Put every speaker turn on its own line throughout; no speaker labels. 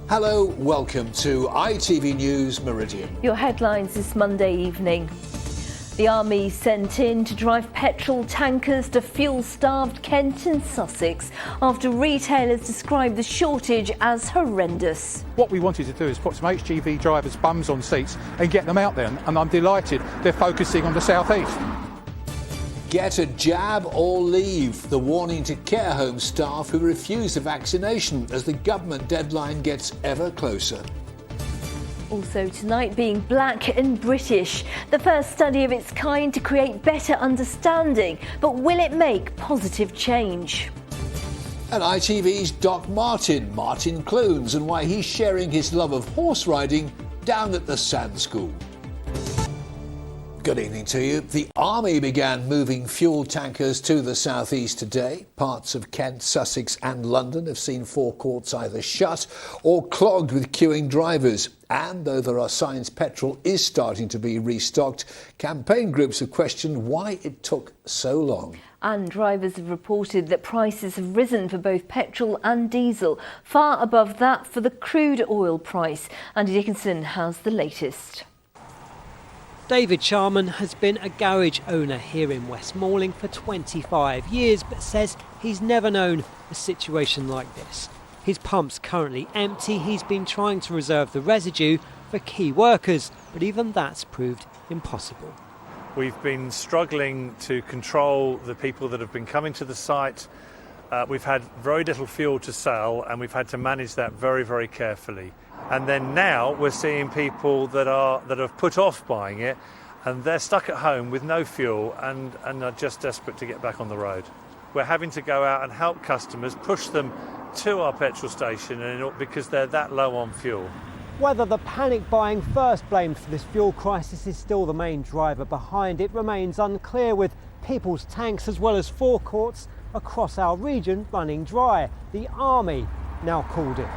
Hello, welcome to ITV News Meridian.
Your headlines this Monday evening. The Army sent in to drive petrol tankers to fuel-starved Kent and Sussex after retailers described the shortage as horrendous.
What we wanted to do is put some HGV drivers' bums on seats and get them out there, and I'm delighted they're focusing on the South East.
Get a jab or leave. The warning to care home staff who refuse the vaccination as the government deadline gets ever closer.
Also tonight, being black and British, the first study of its kind to create better understanding. But will it make positive change?
And ITV's Doc Martin Clunes, and why he's sharing his love of horse riding down at the Sand School. Good evening to you. The Army began moving fuel tankers to the southeast today. Parts of Kent, Sussex and London have seen forecourts either shut or clogged with queuing drivers. And though there are signs petrol is starting to be restocked, campaign groups have questioned why it took so long.
And drivers have reported that prices have risen for both petrol and diesel, far above that for the crude oil price. Andy Dickinson has the latest.
David Sharman has been a garage owner here in West Malling for 25 years, but says he's never known a situation like this. His pump's currently empty. He's been trying to reserve the residue for key workers, but even that's proved impossible.
We've been struggling to control the people that have been coming to the site. We've had very little fuel to sell, and we've had to manage that very, very carefully. And then now we're seeing people that have put off buying it, and they're stuck at home with no fuel and are just desperate to get back on the road. We're having to go out and help customers, push them to our petrol station because they're that low on fuel.
Whether the panic buying first blamed for this fuel crisis is still the main driver behind it remains unclear, with people's tanks as well as forecourts across our region running dry. The Army now called it.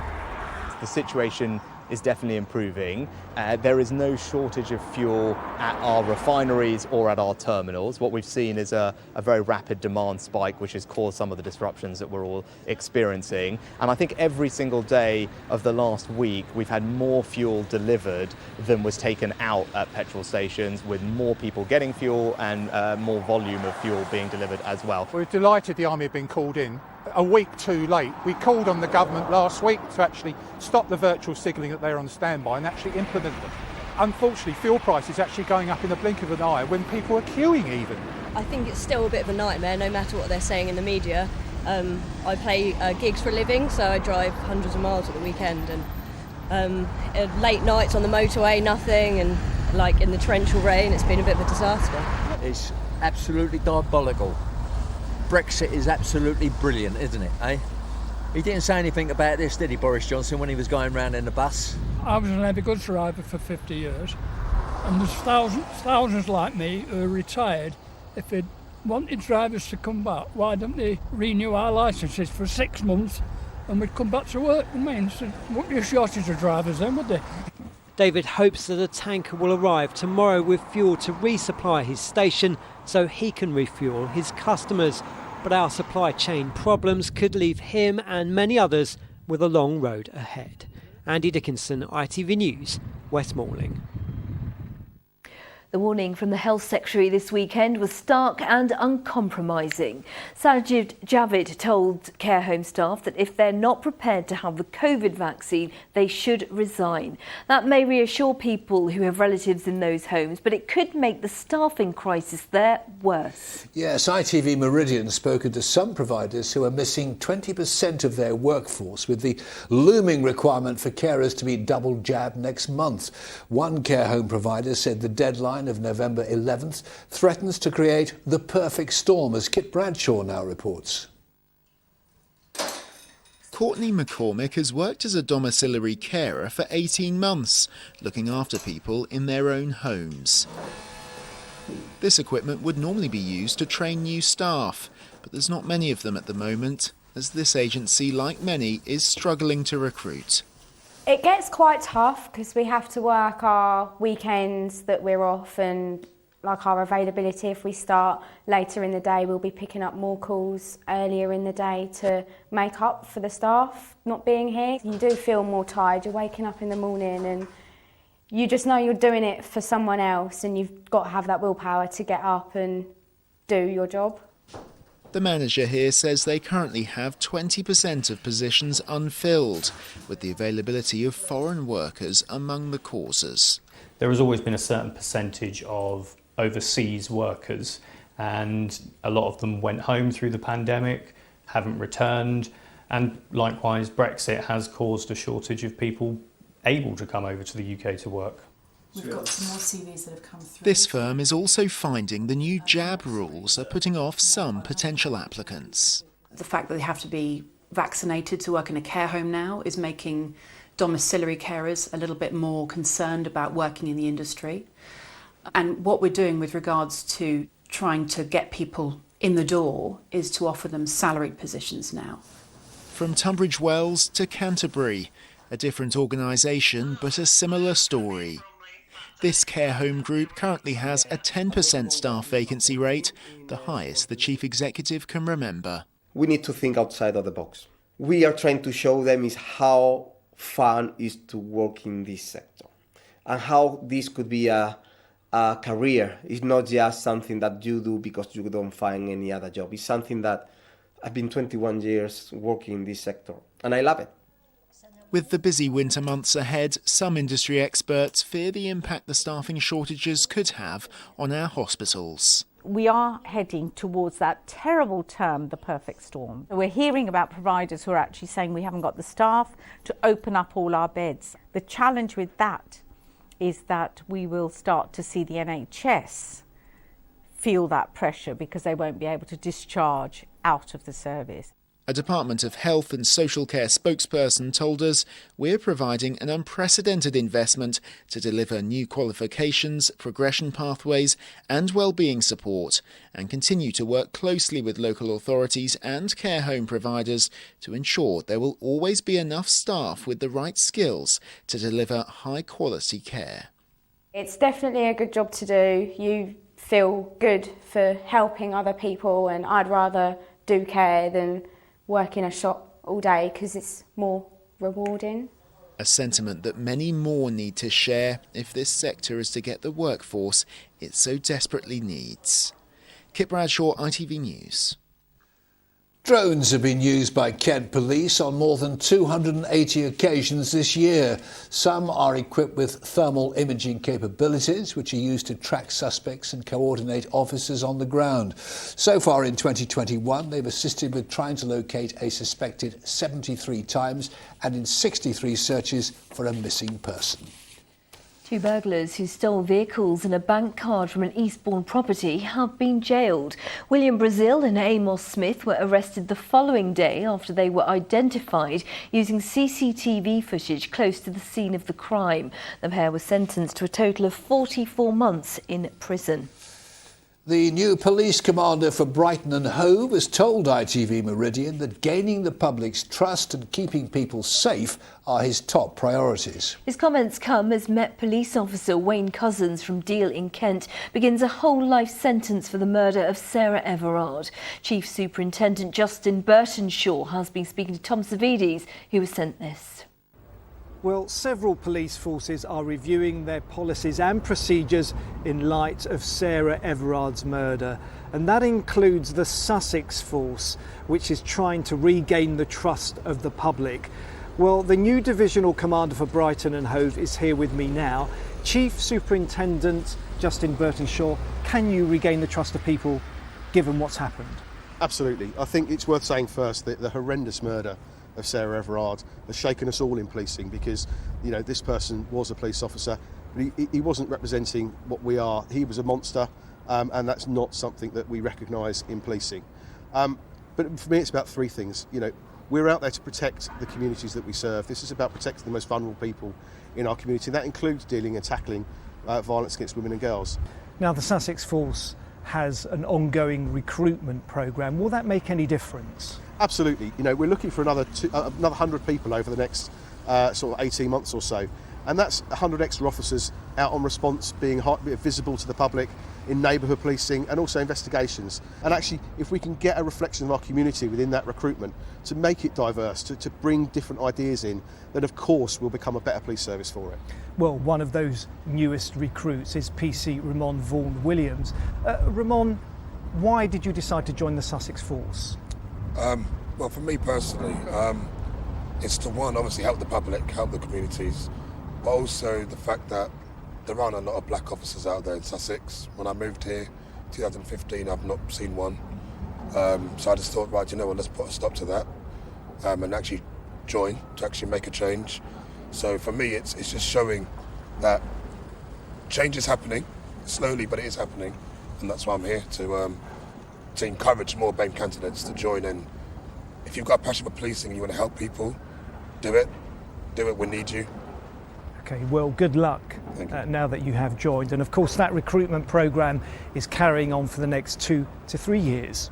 The situation is definitely improving. There is no shortage of fuel at our refineries or at our terminals. What we've seen is a very rapid demand spike, which has caused some of the disruptions that we're all experiencing. And I think every single day of the last week, we've had more fuel delivered than was taken out at petrol stations, with more people getting fuel and more volume of fuel being delivered as well.
We're delighted the Army have been called in. A week too late. We called on the government last week to actually stop the virtual signalling that they're on standby and actually implement them. Unfortunately, fuel prices actually going up in the blink of an eye when people are queuing even.
I think it's still a bit of a nightmare, no matter what they're saying in the media. I play gigs for a living, so I drive hundreds of miles at the weekend, and late nights on the motorway, nothing, and like in the torrential rain, it's been a bit of a disaster.
It's absolutely diabolical. Brexit is absolutely brilliant, isn't it, eh? He didn't say anything about this, did he, Boris Johnson, when he was going round in the bus?
I was an heavy goods driver for 50 years, and there's thousands like me who are retired. If they wanted drivers to come back, why don't they renew our licences for 6 months and we'd come back to work? I mean, so wouldn't be a shortage of drivers then, would they?
David hopes that a tanker will arrive tomorrow with fuel to resupply his station so he can refuel his customers. But our supply chain problems could leave him and many others with a long road ahead. Andy Dickinson, ITV News, West Malling.
The warning from the Health Secretary this weekend was stark and uncompromising. Sajid Javid told care home staff that if they're not prepared to have the COVID vaccine, they should resign. That may reassure people who have relatives in those homes, but it could make the staffing crisis there worse.
Yes, ITV Meridian spoken to some providers who are missing 20% of their workforce, with the looming requirement for carers to be double jabbed next month. One care home provider said the deadline of November 11th threatens to create the perfect storm, as Kit Bradshaw now reports.
Courtney McCormick has worked as a domiciliary carer for 18 months, looking after people in their own homes. This equipment would normally be used to train new staff, but there's not many of them at the moment, as this agency, like many, is struggling to recruit.
It gets quite tough because we have to work our weekends that we're off and like our availability. If we start later in the day, we'll be picking up more calls earlier in the day to make up for the staff not being here. You do feel more tired. You're waking up in the morning and you just know you're doing it for someone else, and you've got to have that willpower to get up and do your job.
The manager here says they currently have 20% of positions unfilled, with the availability of foreign workers among the causes.
There has always been a certain percentage of overseas workers, and a lot of them went home through the pandemic, haven't returned, and likewise Brexit has caused a shortage of people able to come over to the UK to work.
We've got some more CVs that have come through.
This firm is also finding the new jab rules are putting off some potential applicants.
The fact that they have to be vaccinated to work in a care home now is making domiciliary carers a little bit more concerned about working in the industry. And what we're doing with regards to trying to get people in the door is to offer them salaried positions now.
From Tunbridge Wells to Canterbury, a different organisation but a similar story. This care home group currently has a 10% staff vacancy rate, the highest the chief executive can remember.
We need to think outside of the box. We are trying to show them is how fun is to work in this sector and how this could be a career. It's not just something that you do because you don't find any other job. It's something that I've been 21 years working in this sector and I love it.
With the busy winter months ahead, some industry experts fear the impact the staffing shortages could have on our hospitals.
We are heading towards that terrible term, the perfect storm. We're hearing about providers who are actually saying we haven't got the staff to open up all our beds. The challenge with that is that we will start to see the NHS feel that pressure because they won't be able to discharge out of the service.
A Department of Health and Social Care spokesperson told us we're providing an unprecedented investment to deliver new qualifications, progression pathways and wellbeing support, and continue to work closely with local authorities and care home providers to ensure there will always be enough staff with the right skills to deliver high quality care.
It's definitely a good job to do. You feel good for helping other people, and I'd rather do care than work in a shop all day because it's more rewarding.
A sentiment that many more need to share if this sector is to get the workforce it so desperately needs. Kit Bradshaw, ITV News.
Drones have been used by Kent Police on more than 280 occasions this year. Some are equipped with thermal imaging capabilities, which are used to track suspects and coordinate officers on the ground. So far in 2021, they've assisted with trying to locate a suspected 73 times and in 63 searches for a missing person.
Two burglars who stole vehicles and a bank card from an Eastbourne property have been jailed. William Brazil and Amos Smith were arrested the following day after they were identified using CCTV footage close to the scene of the crime. The pair were sentenced to a total of 44 months in prison.
The new police commander for Brighton and Hove has told ITV Meridian that gaining the public's trust and keeping people safe are his top priorities.
His comments come as Met Police officer Wayne Cousins from Deal in Kent begins a whole life sentence for the murder of Sarah Everard. Chief Superintendent Justin Burtonshaw has been speaking to Tom Savides, who was sent this.
Well, several police forces are reviewing their policies and procedures in light of Sarah Everard's murder. And that includes the Sussex force, which is trying to regain the trust of the public. Well, the new divisional commander for Brighton and Hove is here with me now. Chief Superintendent Justin Burtonshaw, can you regain the trust of people given what's happened?
Absolutely. I think it's worth saying first that the horrendous murder of Sarah Everard has shaken us all in policing because, you know, this person was a police officer, but he wasn't representing what we are. He was a monster, and that's not something that we recognise in policing. But for me, it's about three things. You know, we're out there to protect the communities that we serve. This is about protecting the most vulnerable people in our community. That includes dealing and tackling violence against women and girls.
Now, the Sussex force has an ongoing recruitment programme. Will that make any difference?
Absolutely. You know, we're looking for another 100 people over the next sort of 18 months or so. And that's 100 extra officers out on response, being visible to the public, in neighbourhood policing and also investigations. And actually, if we can get a reflection of our community within that recruitment to make it diverse, to bring different ideas in, then of course we'll become a better police service for it.
Well, one of those newest recruits is PC Ramon Vaughan Williams. Ramon, why did you decide to join the Sussex Force?
Well, for me personally, it's to one, obviously help the public, help the communities, but also the fact that there aren't a lot of black officers out there in Sussex. When I moved here, 2015, I've not seen one. So I just thought, right, you know what, let's put a stop to that and actually join, to actually make a change. So for me, it's just showing that change is happening, slowly, but it is happening. And that's why I'm here, to encourage more BAME candidates to join in. If you've got a passion for policing and you want to help people, do it, we need you.
Okay, well, good luck now that you have joined. And of course, that recruitment programme is carrying on for the next 2 to 3 years.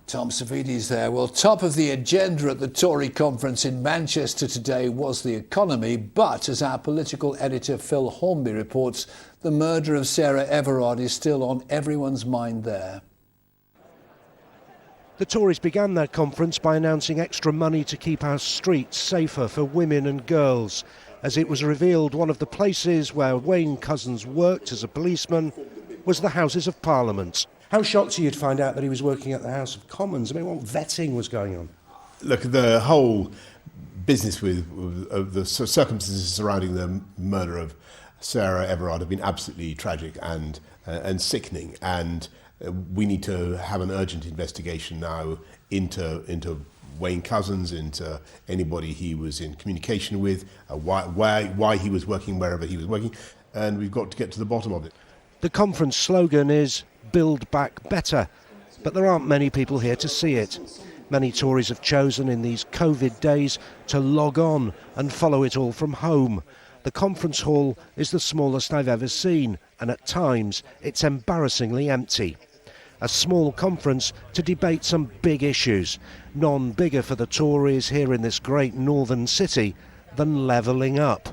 Tom Savides there. Well, top of the agenda at the Tory conference in Manchester today was the economy, but as our political editor Phil Hornby reports, the murder of Sarah Everard is still on everyone's mind there.
The Tories began their conference by announcing extra money to keep our streets safer for women and girls, as it was revealed one of the places where Wayne Couzens worked as a policeman was the Houses of Parliament.
How shocked are you to find out that he was working at the House of Commons? I mean, what vetting was going on?
Look, the whole business of the circumstances surrounding the murder of Sarah Everard have been absolutely tragic and sickening, and we need to have an urgent investigation now into Wayne Couzens, into anybody he was in communication with, why he was working wherever he was working, and we've got to get to the bottom of it.
The conference slogan is "Build Back Better," but there aren't many people here to see it. Many Tories have chosen in these COVID days to log on and follow it all from home. The conference hall is the smallest I've ever seen, and at times it's embarrassingly empty. A small conference to debate some big issues, none bigger for the Tories here in this great northern city than levelling up.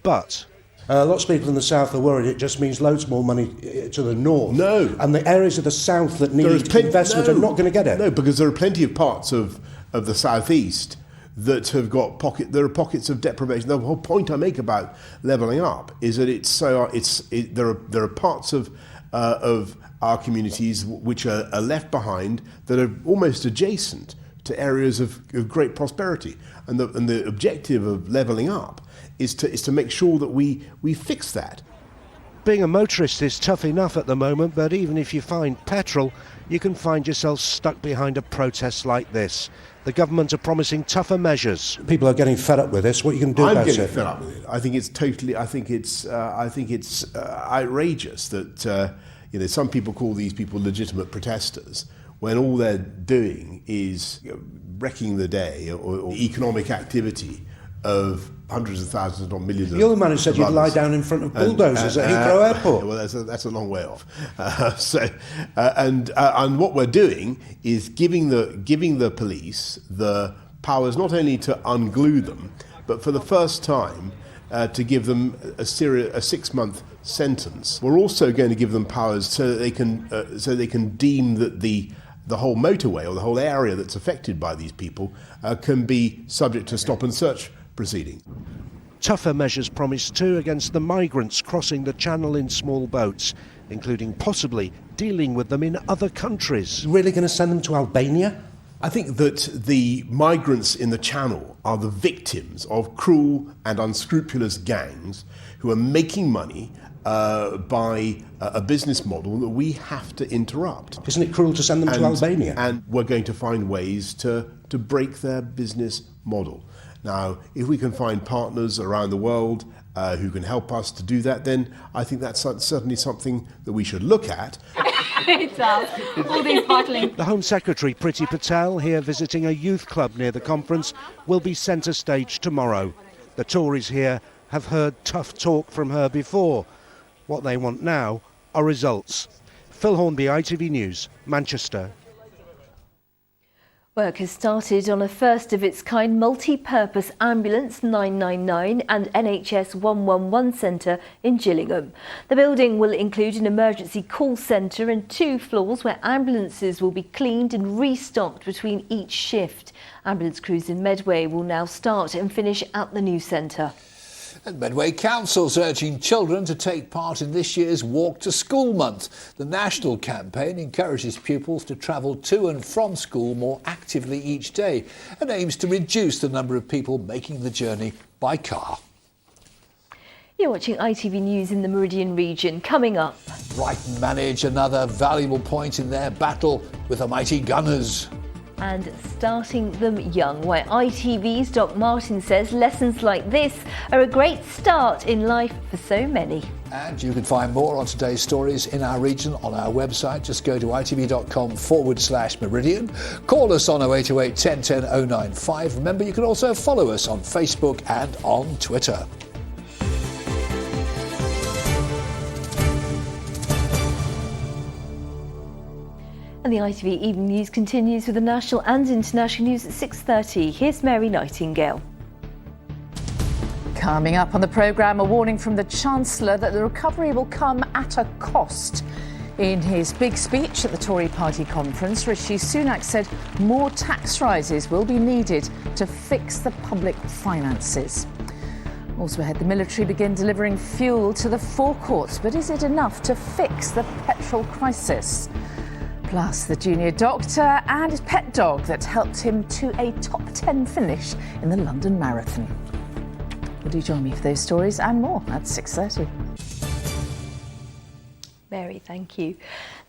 But
lots of people in the south are worried it just means loads more money to the north.
No.
And the areas of the south that need investment are not going to get it.
No, because there are plenty of parts of the southeast that have got there are pockets of deprivation. The whole point I make about levelling up is that there are parts of our communities which are left behind that are almost adjacent to areas of great prosperity, and the objective of levelling up is to make sure that we fix that.
Being a motorist is tough enough at the moment, but even if you find petrol, you can find yourself stuck behind a protest like this. The government are promising tougher measures.
People are getting fed up with this. What are you going to do about it?
I'm getting fed up with it. I think it's outrageous that some people call these people legitimate protesters when all they're doing is wrecking the day or economic activity of hundreds of thousands or millions of.
You're the man who said you'd lie down in front of bulldozers at Heathrow Airport.
Well, that's a long way off. And what we're doing is giving the police the powers not only to unglue them, but for the first time to give them a 6-month sentence. We're also going to give them powers so that they can deem that the whole motorway or the whole area that's affected by these people can be subject to stop and search proceeding.
Tougher measures promised too against the migrants crossing the channel in small boats, including possibly dealing with them in other countries.
Really going to send them to Albania?
I think that the migrants in the channel are the victims of cruel and unscrupulous gangs who are making money by a business model that we have to interrupt.
Isn't it cruel to send them to Albania?
And we're going to find ways to break their business model. Now, if we can find partners around the world who can help us to do that, then I think that's certainly something that we should look at.
It does. All these bottling.
The Home Secretary, Priti Patel, here visiting a youth club near the conference, will be centre stage tomorrow. The Tories here have heard tough talk from her before. What they want now are results. Phil Hornby, ITV News, Manchester.
Work has started on a first-of-its-kind multi-purpose ambulance 999 and NHS 111 centre in Gillingham. The building will include an emergency call centre and 2 floors where ambulances will be cleaned and restocked between each shift. Ambulance crews in Medway will now start and finish at the new centre.
And Medway Council's urging children to take part in this year's Walk to School Month. The national campaign encourages pupils to travel to and from school more actively each day and aims to reduce the number of people making the journey by car.
You're watching ITV News in the Meridian region. Coming up,
Brighton manage another valuable point in their battle with the mighty Gunners.
and starting them young, where ITV's Doc Martin says lessons like this are a great start in life for so many.
And you can find more on today's stories in our region on our website. Just go to itv.com/Meridian. Call us on 0808 1010 095. Remember, you can also follow us on Facebook and on Twitter.
And the ITV Evening News continues with the national and international news at 6:30. Here's Mary Nightingale.
Coming up on the programme, a warning from the Chancellor that the recovery will come at a cost. In his big speech at the Tory party conference, Rishi Sunak said more tax rises will be needed to fix the public finances. Also ahead, the military begin delivering fuel to the forecourts, but is it enough to fix the petrol crisis? Plus, the junior doctor and his pet dog that helped him to a top 10 finish in the London Marathon. Well, do join me for those stories and more at 6:30.
Mary, thank you.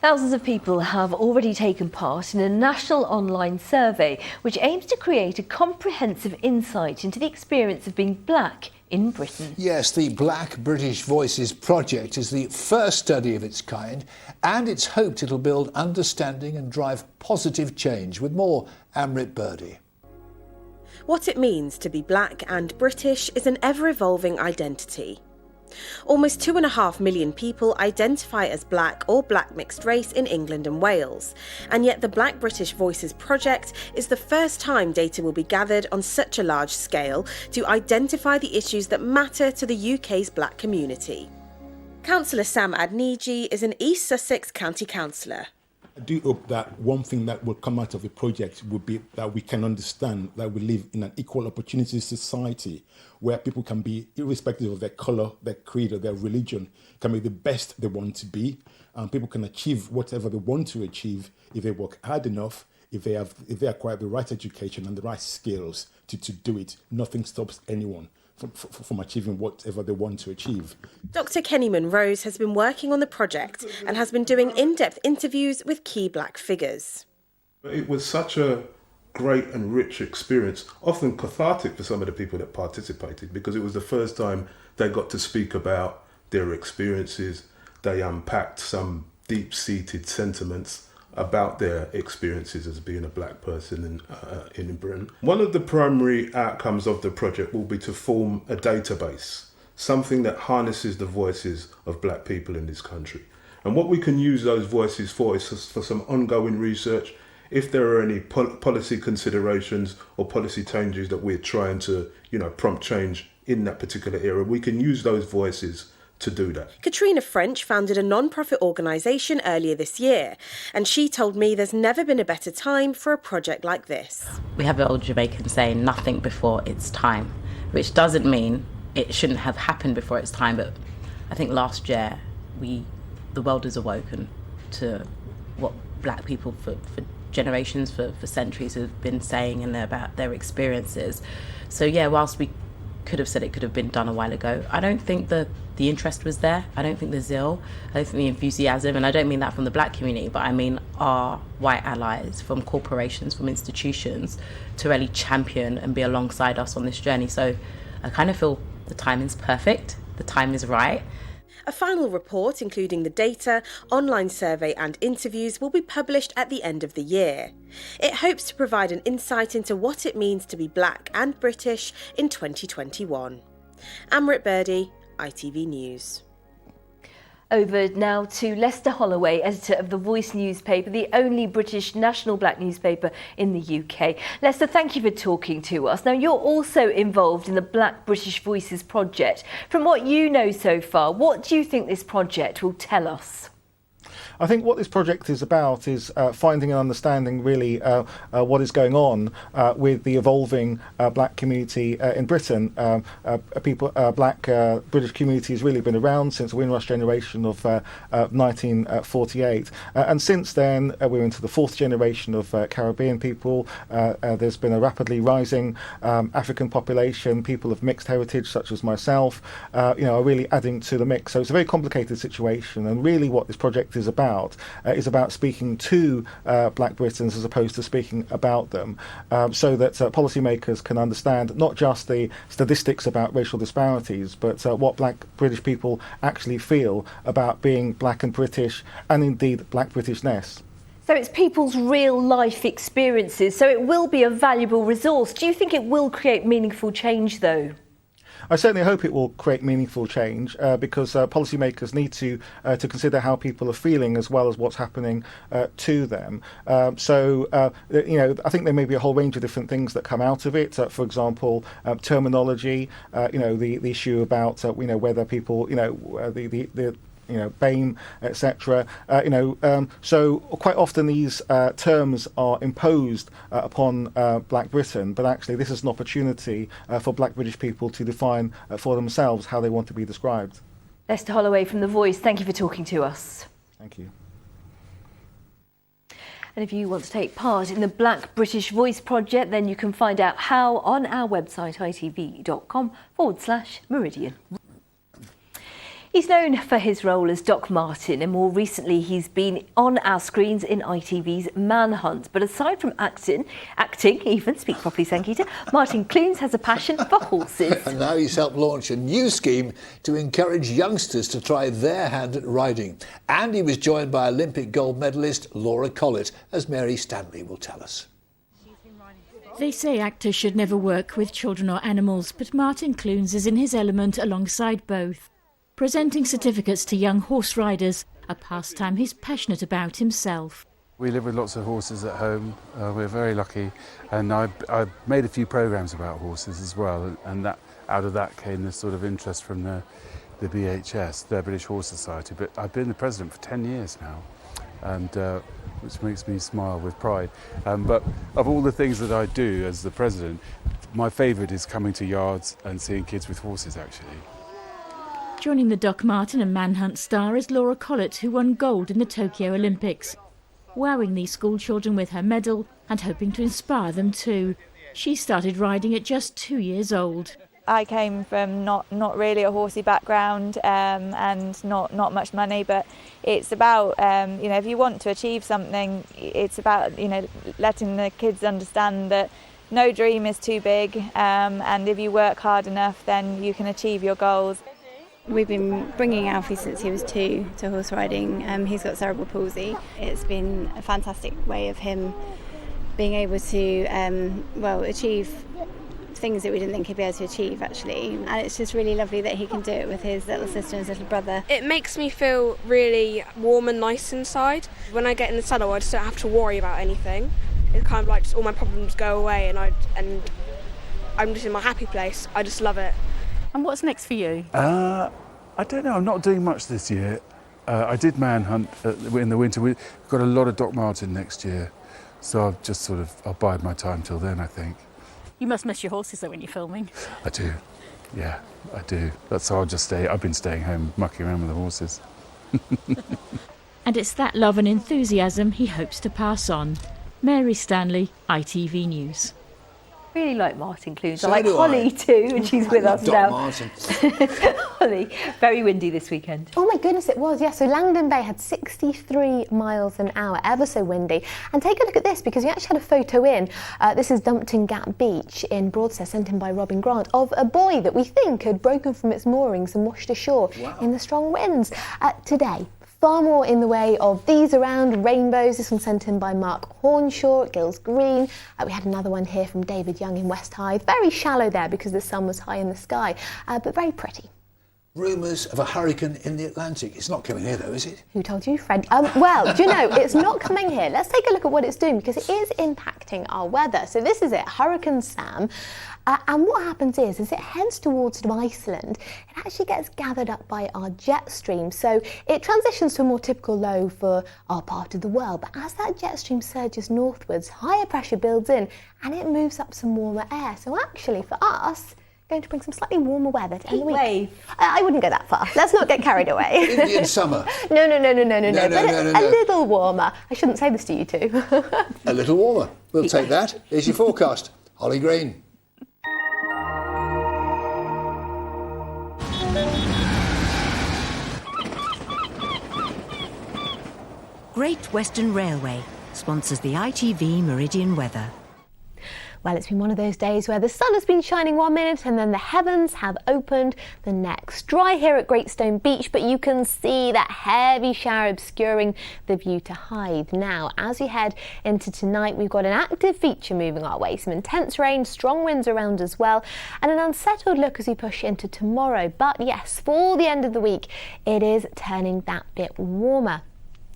Thousands of people have already taken part in a national online survey which aims to create a comprehensive insight into the experience of being black in Britain.
Yes, the Black British Voices project is the first study of its kind, and it's hoped it'll build understanding and drive positive change. With more, Amrit Birdie.
What it means to be black and British is an ever-evolving identity. Almost 2.5 million people identify as black or black mixed race in England and Wales, and yet the Black British Voices project is the first time data will be gathered on such a large scale to identify the issues that matter to the UK's black community. Councillor Sam Adniji is an East Sussex County Councillor.
I do hope that one thing that will come out of the project would be that we can understand that we live in an equal opportunity society where people can be, irrespective of their colour, their creed or their religion, can be the best they want to be, and people can achieve whatever they want to achieve if they work hard enough, if they acquire the right education and the right skills to do it. Nothing stops anyone from achieving whatever they want to achieve.
Dr. Kenny Monrose has been working on the project and has been doing in-depth interviews with key black figures.
It was such a great and rich experience, often cathartic for some of the people that participated, because it was the first time they got to speak about their experiences. They unpacked some deep-seated sentiments about their experiences as being a black person in Britain. One of the primary outcomes of the project will be to form a database, something that harnesses the voices of black people in this country. And what we can use those voices for is for some ongoing research. If there are any policy considerations or policy changes that we're trying to, prompt change in that particular area, we can use those voices to do that.
Katrina French founded a non-profit organisation earlier this year, and she told me there's never been a better time for a project like this.
We have an old Jamaican saying, nothing before its time, which doesn't mean it shouldn't have happened before its time, but I think last year the world has awoken to what black people for generations, for centuries have been saying and about their experiences. So yeah, whilst we could have said it could have been done a while ago, I don't think the interest was there. I don't think the zeal, I don't think the enthusiasm, and I don't mean that from the black community, but I mean our white allies, from corporations, from institutions, to really champion and be alongside us on this journey. So I kind of feel the timing's perfect, the time is right.
A final report, including the data, online survey and interviews, will be published at the end of the year. It hopes to provide an insight into what it means to be black and British in 2021. Amrit Birdie, ITV News.
Over now to Lester Holloway, editor of The Voice newspaper, the only British national black newspaper in the UK. Lester, thank you for talking to us. Now, you're also involved in the Black British Voices project. From what you know so far, what do you think this project will tell us?
I think what this project is about is finding and understanding really what is going on with the evolving black community in Britain. Black British community has really been around since the Windrush generation of 1948. And since then, we're into the fourth generation of Caribbean people. There's been a rapidly rising African population. People of mixed heritage, such as myself, are really adding to the mix. So it's a very complicated situation. And really what this project is about speaking to black Britons as opposed to speaking about them, so that policymakers can understand not just the statistics about racial disparities, but what black British people actually feel about being black and British, and indeed black Britishness.
So it's people's real life experiences, so it will be a valuable resource. Do you think it will create meaningful change, though?
I certainly hope it will create meaningful change because policymakers need to consider how people are feeling as well as what's happening to them. I think there may be a whole range of different things that come out of it. For example, terminology. The issue about whether people BAME, etc. So quite often these terms are imposed upon Black Britain, but actually this is an opportunity for Black British people to define for themselves how they want to be described.
Lester Holloway from The Voice, thank you for talking to us.
Thank you.
And if you want to take part in the Black British Voice project, then you can find out how on our website itv.com/Meridian. He's known for his role as Doc Martin, and more recently he's been on our screens in ITV's Manhunt. But aside from acting even, speak properly, Sangeeta, Martin Clunes has a passion for horses.
And now he's helped launch a new scheme to encourage youngsters to try their hand at riding. And he was joined by Olympic gold medalist Laura Collett, as Mary Stanley will tell us.
They say actors should never work with children or animals, but Martin Clunes is in his element alongside both. Presenting certificates to young horse riders, a pastime he's passionate about himself.
We live with lots of horses at home. We're very lucky, and I made a few programmes about horses as well, and out of that came this sort of interest from the BHS, the British Horse Society. But I've been the president for 10 years now, and which makes me smile with pride. But of all the things that I do as the president, my favourite is coming to yards and seeing kids with horses, actually.
Joining the Doc Martin and Manhunt star is Laura Collett, who won gold in the Tokyo Olympics, wowing these school children with her medal and hoping to inspire them too. She started riding at just 2 years old.
I came from not really a horsey background and not much money, but it's about if you want to achieve something, it's about letting the kids understand that no dream is too big, and if you work hard enough, then you can achieve your goals.
We've been bringing Alfie since he was 2 to horse riding. He's got cerebral palsy. It's been a fantastic way of him being able to achieve things that we didn't think he'd be able to achieve, actually. And it's just really lovely that he can do it with his little sister and his little brother.
It makes me feel really warm and nice inside. When I get in the saddle, I just don't have to worry about anything. It's kind of like just all my problems go away, and I'm just in my happy place. I just love it.
And what's next for you?
I don't know, I'm not doing much this year. I did Manhunt in the winter. We've got a lot of Doc Martin next year, so I'll bide my time till then, I think.
You must miss your horses though when you're filming.
I do, yeah, I do. That's how I've been staying home, mucking around with the horses.
And it's that love and enthusiasm he hopes to pass on. Mary Stanley, ITV News.
I really like Martin Clunes.
So
I like Holly too, and she's with us now.
Martin.
Holly, very windy this weekend.
Oh my goodness, it was, yeah. So Langdon Bay had 63 miles an hour, ever so windy. And take a look at this, because we actually had a photo in. This is Dumpton Gap Beach in Broadstairs, sent in by Robin Grant, of a buoy that we think had broken from its moorings and washed ashore in the strong winds. Today, far more in the way of these around, rainbows. This one sent in by Mark Hornshaw at Gills Green. We had another one here from David Young in West Hythe. Very shallow there because the sun was high in the sky, but very pretty.
Rumours of a hurricane in the Atlantic. It's not coming here though, is it?
Who told you, Fred? Well, do you know, it's not coming here. Let's take a look at what it's doing because it is impacting our weather. So this is it, Hurricane Sam. And what happens is it heads towards Iceland. It actually gets gathered up by our jet stream. So it transitions to a more typical low for our part of the world. But as that jet stream surges northwards, higher pressure builds in and it moves up some warmer air. So actually for us, going to bring some slightly warmer weather to end the week.
Wave.
I wouldn't go that far. Let's not get carried away.
Indian summer.
No. A little warmer. I shouldn't say this to you two.
A little warmer. We'll take that. Here's your forecast. Holly Green.
Great Western Railway sponsors the ITV Meridian weather.
Well, it's been one of those days where the sun has been shining one minute and then the heavens have opened the next. Dry here at Great Stone Beach, but you can see that heavy shower obscuring the view to Hythe. Now, as we head into tonight, we've got an active feature moving our way. Some intense rain, strong winds around as well, and an unsettled look as we push into tomorrow. But yes, for the end of the week, it is turning that bit warmer.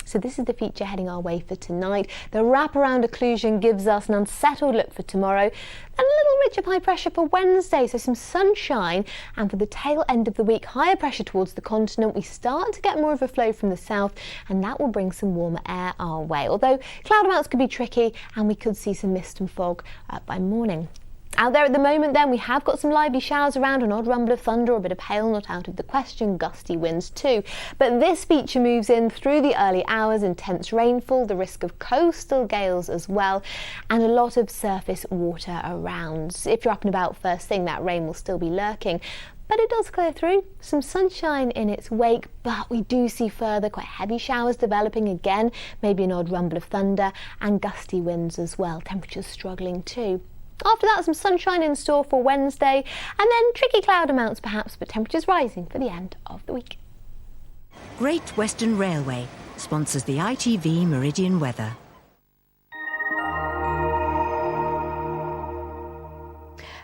So this is the feature heading our way for tonight. The wraparound occlusion gives us an unsettled look for tomorrow, and a little ridge of high pressure for Wednesday, so some sunshine. And for the tail end of the week, higher pressure towards the continent. We start to get more of a flow from the south, and that will bring some warmer air our way. Although cloud amounts could be tricky, and we could see some mist and fog by morning. Out there at the moment then, we have got some lively showers around, an odd rumble of thunder or a bit of hail not out of the question, gusty winds too. But this feature moves in through the early hours, intense rainfall, the risk of coastal gales as well, and a lot of surface water around. If you're up and about first thing, that rain will still be lurking. But it does clear through, some sunshine in its wake, but we do see further quite heavy showers developing again, maybe an odd rumble of thunder and gusty winds as well, temperatures struggling too. After that, some sunshine in store for Wednesday, and then tricky cloud amounts perhaps, but temperatures rising for the end of the week.
Great Western Railway sponsors the ITV Meridian weather.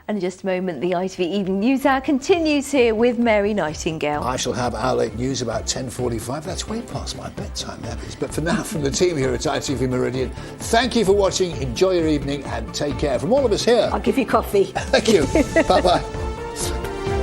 And in just a moment, the ITV Evening News Hour continues here with Mary Nightingale.
I shall have our late news about 10:45. That's way past my bedtime, that is. But for now, from the team here at ITV Meridian, thank you for watching, enjoy your evening and take care. From all of us here...
I'll give you coffee.
Thank you. Bye-bye.